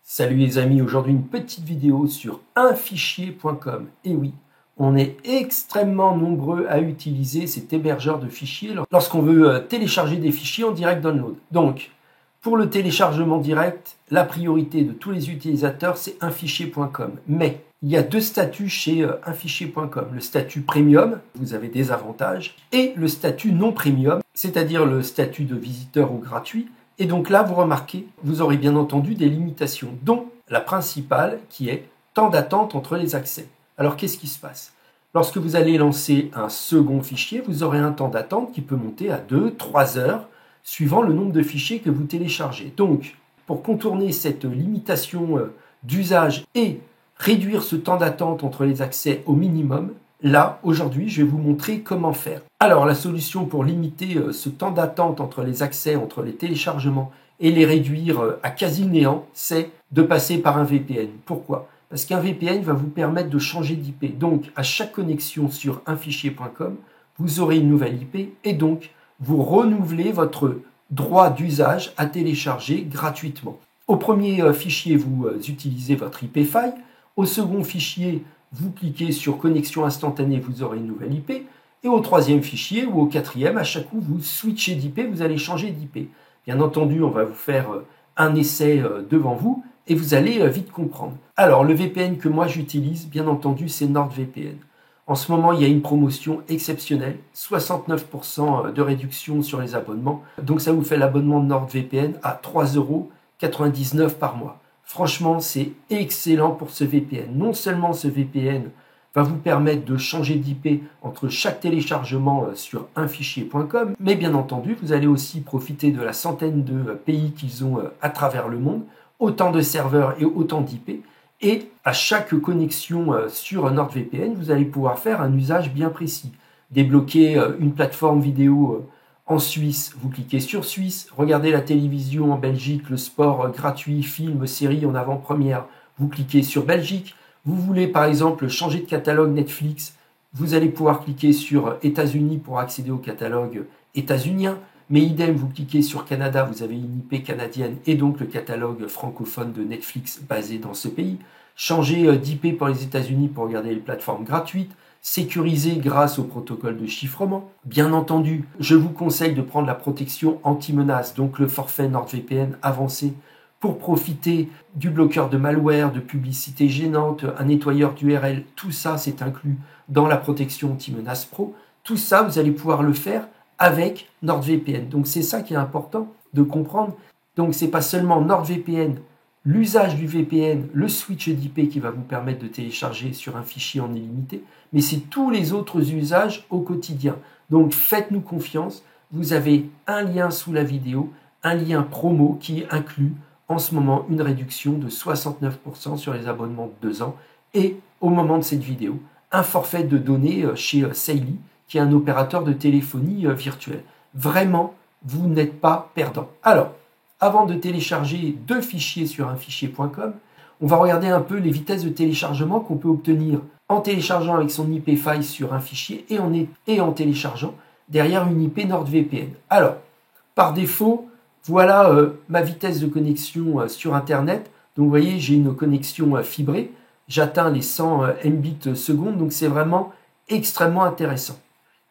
Salut les amis, aujourd'hui une petite vidéo sur unfichier.com. Et oui, on est extrêmement nombreux à utiliser cet hébergeur de fichiers lorsqu'on veut télécharger des fichiers en direct download. Donc, pour le téléchargement direct, la priorité de tous les utilisateurs, c'est unfichier.com. Mais il y a deux statuts chez unfichier.com. Le statut premium, vous avez des avantages, et le statut non premium, c'est-à-dire le statut de visiteur ou gratuit. Et donc là, vous remarquez, vous aurez bien entendu des limitations, dont la principale qui est temps d'attente entre les accès. Alors qu'est-ce qui se passe? Lorsque vous allez lancer un second fichier, vous aurez un temps d'attente qui peut monter à 2-3 heures, suivant le nombre de fichiers que vous téléchargez. Donc, pour contourner cette limitation d'usage et réduire ce temps d'attente entre les accès au minimum, là, aujourd'hui, je vais vous montrer comment faire. Alors, la solution pour limiter ce temps d'attente entre les accès, entre les téléchargements et les réduire à quasi néant, c'est de passer par un VPN. Pourquoi? Parce qu'un VPN va vous permettre de changer d'IP. Donc, à chaque connexion sur unfichier.com, vous aurez une nouvelle IP et donc, vous renouvelez votre droit d'usage à télécharger gratuitement. Au premier fichier, vous utilisez votre IP file. Au second fichier, vous cliquez sur connexion instantanée, vous aurez une nouvelle IP. Et au troisième fichier ou au quatrième, à chaque coup, vous switchez d'IP, vous allez changer d'IP. Bien entendu, on va vous faire un essai devant vous et vous allez vite comprendre. Alors, le VPN que moi j'utilise, bien entendu, c'est NordVPN. En ce moment, il y a une promotion exceptionnelle, 69% de réduction sur les abonnements. Donc, ça vous fait l'abonnement de NordVPN à 3,99 € par mois. Franchement, c'est excellent pour ce VPN. Non seulement ce VPN va vous permettre de changer d'IP entre chaque téléchargement sur unfichier.com, mais bien entendu, vous allez aussi profiter de la centaine de pays qu'ils ont à travers le monde, autant de serveurs et autant d'IP. Et à chaque connexion sur NordVPN, vous allez pouvoir faire un usage bien précis. Débloquer une plateforme vidéo en Suisse, vous cliquez sur Suisse. Regardez la télévision en Belgique, le sport gratuit, films, séries en avant-première, vous cliquez sur Belgique. Vous voulez par exemple changer de catalogue Netflix, vous allez pouvoir cliquer sur États-Unis pour accéder au catalogue états-unien. Mais idem, vous cliquez sur Canada, vous avez une IP canadienne et donc le catalogue francophone de Netflix basé dans ce pays. Changer d'IP pour les États-Unis pour regarder les plateformes gratuites. Sécurisé grâce au protocole de chiffrement. Bien entendu, je vous conseille de prendre la protection anti-menace, donc le forfait NordVPN avancé, pour profiter du bloqueur de malware, de publicité gênante, un nettoyeur d'URL. Tout ça, c'est inclus dans la protection anti-menace pro. Tout ça, vous allez pouvoir le faire avec NordVPN. Donc c'est ça qui est important de comprendre. Donc c'est pas seulement NordVPN, l'usage du VPN, le switch d'IP qui va vous permettre de télécharger sur un fichier en illimité, mais c'est tous les autres usages au quotidien. Donc faites-nous confiance, vous avez un lien sous la vidéo, un lien promo qui inclut en ce moment une réduction de 69% sur les abonnements de 2 ans et au moment de cette vidéo, un forfait de données chez Saily, qui est un opérateur de téléphonie virtuelle. Vraiment, vous n'êtes pas perdant. Alors, avant de télécharger 2 fichiers sur unfichier.com, on va regarder un peu les vitesses de téléchargement qu'on peut obtenir en téléchargeant avec son IP file sur un fichier et en téléchargeant derrière une IP NordVPN. Alors, par défaut, voilà ma vitesse de connexion sur Internet. Donc, vous voyez, j'ai une connexion fibrée. J'atteins les 100 Mbits secondes, donc c'est vraiment extrêmement intéressant.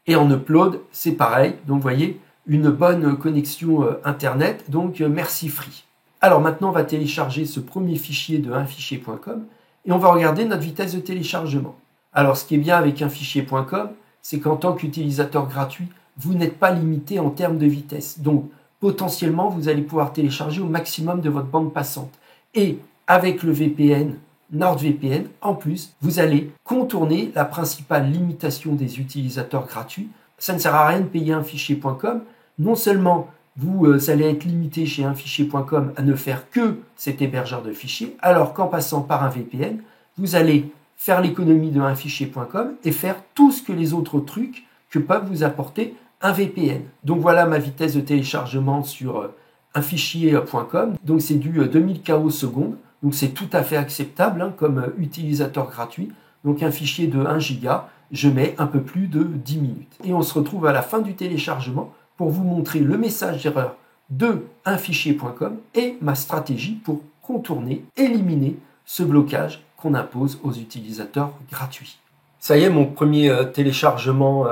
Et en upload, c'est pareil. Donc, vous voyez, une bonne connexion Internet, donc merci Free. Alors maintenant, on va télécharger ce premier fichier de unfichier.com et on va regarder notre vitesse de téléchargement. Alors, ce qui est bien avec unfichier.com, c'est qu'en tant qu'utilisateur gratuit, vous n'êtes pas limité en termes de vitesse. Donc, potentiellement, vous allez pouvoir télécharger au maximum de votre bande passante. Et avec le VPN, NordVPN, en plus, vous allez contourner la principale limitation des utilisateurs gratuits. Ça ne sert à rien de payer unfichier.com. Non seulement vous allez être limité chez unfichier.com à ne faire que cet hébergeur de fichiers, alors qu'en passant par un VPN, vous allez faire l'économie de unfichier.com et faire tout ce que les autres trucs que peuvent vous apporter un VPN. Donc voilà ma vitesse de téléchargement sur unfichier.com. Donc c'est du 2000 kO secondes. Donc c'est tout à fait acceptable comme utilisateur gratuit. Donc un fichier de 1 giga, je mets un peu plus de 10 minutes. Et on se retrouve à la fin du téléchargement pour vous montrer le message d'erreur de unfichier.com et ma stratégie pour contourner, éliminer ce blocage qu'on impose aux utilisateurs gratuits. Ça y est, mon premier téléchargement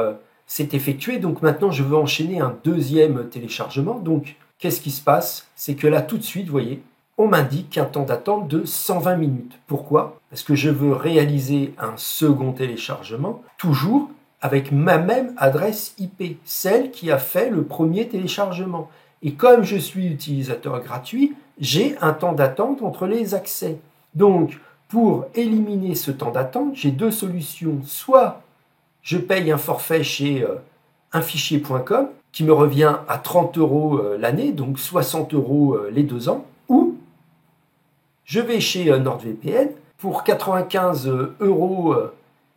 s'est effectué, donc maintenant je veux enchaîner un deuxième téléchargement. Donc qu'est-ce qui se passe? C'est que là tout de suite, vous voyez, on m'indique un temps d'attente de 120 minutes. Pourquoi? Parce que je veux réaliser un second téléchargement, toujours avec ma même adresse IP, celle qui a fait le premier téléchargement. Et comme je suis utilisateur gratuit, j'ai un temps d'attente entre les accès. Donc, pour éliminer ce temps d'attente, j'ai deux solutions. Soit je paye un forfait chez unfichier.com qui me revient à 30 € l'année, donc 60 € les 2 ans, ou je vais chez NordVPN pour 95 €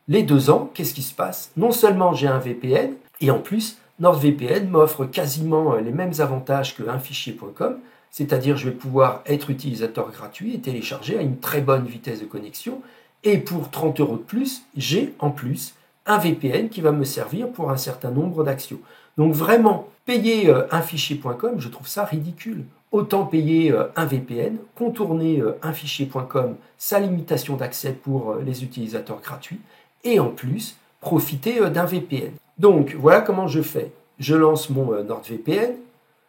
les 2 ans. Qu'est-ce qui se passe? Non seulement j'ai un VPN, et en plus, NordVPN m'offre quasiment les mêmes avantages que unfichier.com, c'est-à-dire je vais pouvoir être utilisateur gratuit et télécharger à une très bonne vitesse de connexion. Et pour 30 € de plus, j'ai en plus un VPN qui va me servir pour un certain nombre d'actions. Donc vraiment, payer unfichier.com, je trouve ça ridicule. Autant payer un VPN, contourner unfichier.com, sa limitation d'accès pour les utilisateurs gratuits, et en plus, profiter d'un VPN. Donc voilà comment je fais. Je lance mon NordVPN,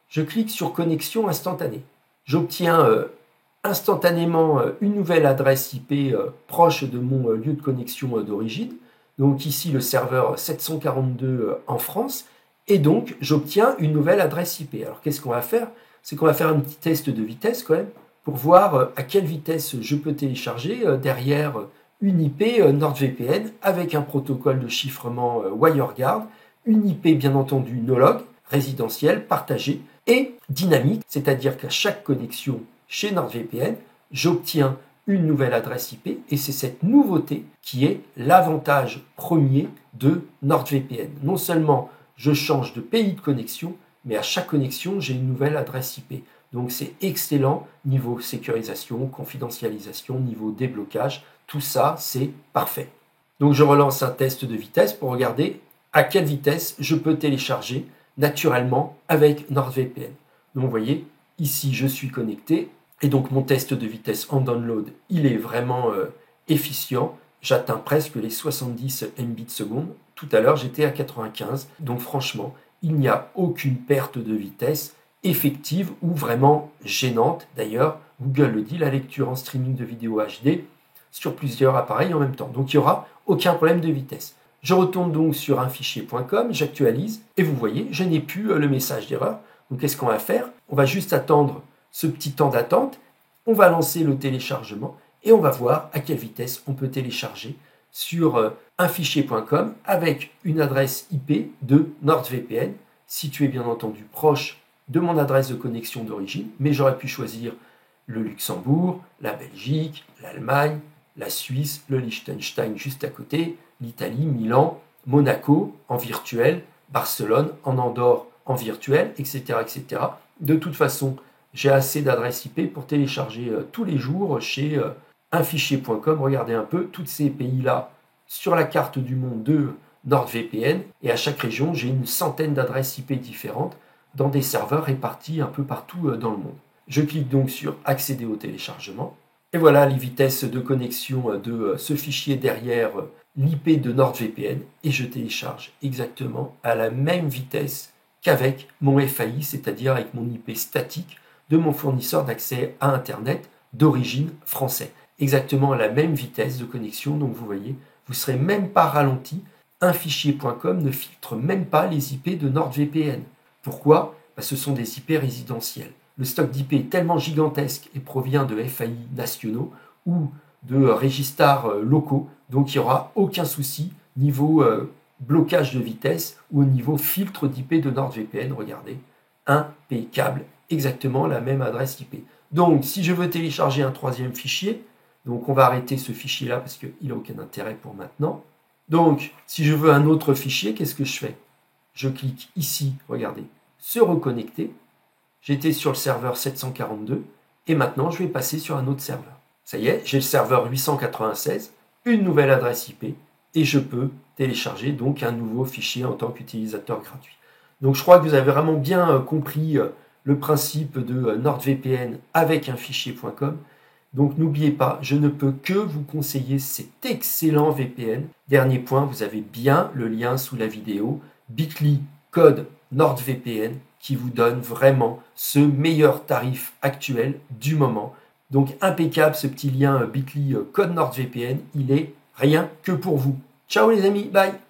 je clique sur connexion instantanée. J'obtiens instantanément une nouvelle adresse IP proche de mon lieu de connexion d'origine. Donc ici le serveur 742 en France. Et donc j'obtiens une nouvelle adresse IP. Alors qu'est-ce qu'on va faire? C'est qu'on va faire un petit test de vitesse quand même pour voir à quelle vitesse je peux télécharger derrière une IP NordVPN avec un protocole de chiffrement WireGuard, une IP bien entendu no-log, résidentielle, partagée et dynamique, c'est-à-dire qu'à chaque connexion chez NordVPN, j'obtiens une nouvelle adresse IP et c'est cette nouveauté qui est l'avantage premier de NordVPN. Non seulement je change de pays de connexion, mais à chaque connexion, j'ai une nouvelle adresse IP. Donc c'est excellent niveau sécurisation, confidentialisation, niveau déblocage, tout ça c'est parfait. Donc je relance un test de vitesse pour regarder à quelle vitesse je peux télécharger naturellement avec NordVPN. Donc vous voyez, ici je suis connecté et donc mon test de vitesse en download, il est vraiment efficient. J'atteins presque les 70 Mbps. Tout à l'heure j'étais à 95. Donc franchement, il n'y a aucune perte de vitesse effective ou vraiment gênante. D'ailleurs, Google le dit, la lecture en streaming de vidéos HD sur plusieurs appareils en même temps. Donc il n'y aura aucun problème de vitesse. Je retourne donc sur unfichier.com, j'actualise et vous voyez, je n'ai plus le message d'erreur. Donc qu'est-ce qu'on va faire? On va juste attendre ce petit temps d'attente, on va lancer le téléchargement et on va voir à quelle vitesse on peut télécharger sur unfichier.com avec une adresse IP de NordVPN, située bien entendu proche de mon adresse de connexion d'origine, mais j'aurais pu choisir le Luxembourg, la Belgique, l'Allemagne, la Suisse, le Liechtenstein juste à côté, l'Italie, Milan, Monaco en virtuel, Barcelone, en Andorre en virtuel, etc., etc. De toute façon, j'ai assez d'adresses IP pour télécharger tous les jours chez unfichier.com. Regardez un peu tous ces pays-là sur la carte du monde de NordVPN. Et à chaque région, j'ai une centaine d'adresses IP différentes dans des serveurs répartis un peu partout dans le monde. Je clique donc sur accéder au téléchargement. Et voilà les vitesses de connexion de ce fichier derrière l'IP de NordVPN. Et je télécharge exactement à la même vitesse qu'avec mon FAI, c'est-à-dire avec mon IP statique de mon fournisseur d'accès à Internet d'origine français. Exactement à la même vitesse de connexion, donc vous voyez, vous ne serez même pas ralenti. Unfichier.com ne filtre même pas les IP de NordVPN. Pourquoi? Ce sont des IP résidentiels. Le stock d'IP est tellement gigantesque et provient de FAI nationaux ou de registrars locaux, donc il n'y aura aucun souci niveau blocage de vitesse ou au niveau filtre d'IP de NordVPN. Regardez, impeccable, exactement la même adresse IP. Donc si je veux télécharger un troisième fichier, donc on va arrêter ce fichier-là parce qu'il n'a aucun intérêt pour maintenant. Donc si je veux un autre fichier, qu'est-ce que je fais? Je clique ici, regardez, se reconnecter. J'étais sur le serveur 742 et maintenant je vais passer sur un autre serveur. Ça y est, j'ai le serveur 896, une nouvelle adresse IP et je peux télécharger donc un nouveau fichier en tant qu'utilisateur gratuit. Donc je crois que vous avez vraiment bien compris le principe de NordVPN avec unfichier.com. Donc n'oubliez pas, je ne peux que vous conseiller cet excellent VPN. Dernier point, vous avez bien le lien sous la vidéo, bit.ly code NordVPN qui vous donne vraiment ce meilleur tarif actuel du moment. Donc impeccable ce petit lien bit.ly code NordVPN, il est rien que pour vous. Ciao les amis, bye!